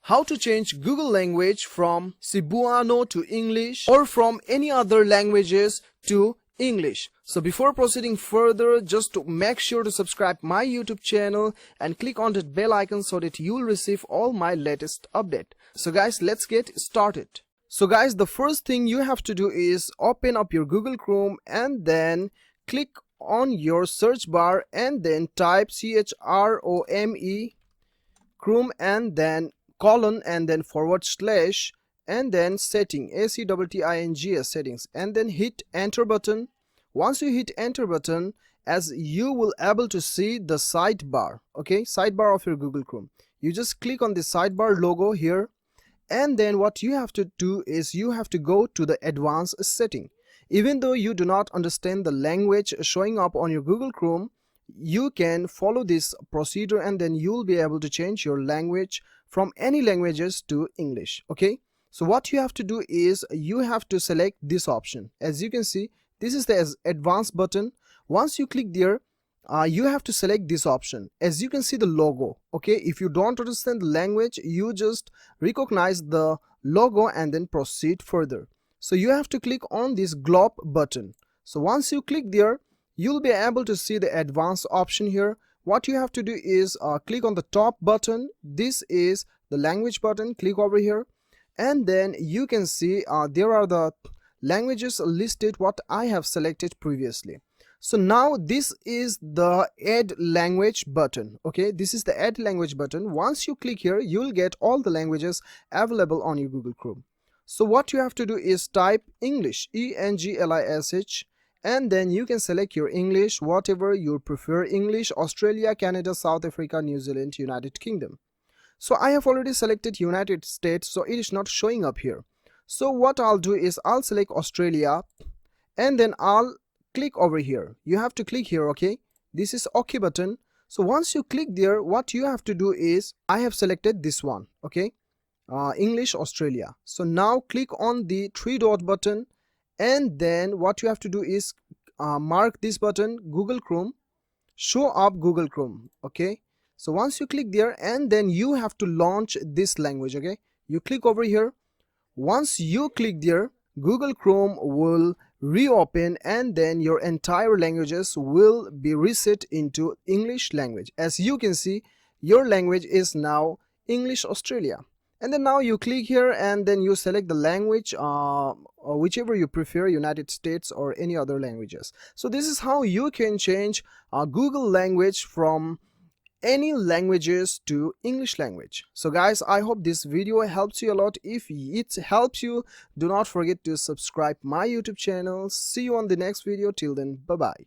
how to change Google language from Cebuano to English or from any other languages to English. So before proceeding further, just to make sure to subscribe my YouTube channel and click on that bell icon so that you will receive all my latest update. So guys, let's get started. So guys, the first thing you have to do is open up your Google Chrome and then click on your search bar and then type CHROME Chrome and then colon and then / and then setting ACTTINGS settings and then hit enter button. Once you hit enter button, as you will able to see the sidebar, okay, sidebar of your Google Chrome. You just click on the sidebar logo here, and then what you have to do is you have to go to the advanced setting. Even though you do not understand the language showing up on your Google Chrome, you can follow this procedure and then you'll be able to change your language from any languages to English. Okay, so what you have to do is you have to select this option. As you can see, this is the advanced button. Once you click there, you have to select this option. As you can see the logo, okay, if you don't understand the language, you just recognize the logo and then proceed further. So you have to click on this globe button. So once you click there, you'll be able to see the advanced option here. What you have to do is click on the top button. This is the language button. Click over here and then you can see there are the languages listed what I have selected previously. So now this is the add language button. Okay, this is the add language button. Once you click here, you'll get all the languages available on your Google Chrome. So what you have to do is type English, ENGLISH, and then you can select your English, whatever you prefer. English, Australia, Canada, South Africa, New Zealand, United Kingdom. So I have already selected United States, so it is not showing up here. So what I'll do is I'll select Australia and then I'll click over here. You have to click here, okay? This is OK button. So once you click there, what you have to do is I have selected this one, okay? English, Australia. So now click on the 3-dot button and then what you have to do is mark this button, Google Chrome, show up Google Chrome, okay? So once you click there and then you have to launch this language, okay? You click over here. Once you click there, Google Chrome will reopen and then your entire languages will be reset into English language. As you can see, your language is now English Australia. And then now you click here and then you select the language, whichever you prefer, United States or any other languages. So this is how you can change Google language from any languages to English language. So guys, I hope this video helps you a lot. If it helps you, do not forget to subscribe my YouTube channel. See you on the next video. Till then, bye bye.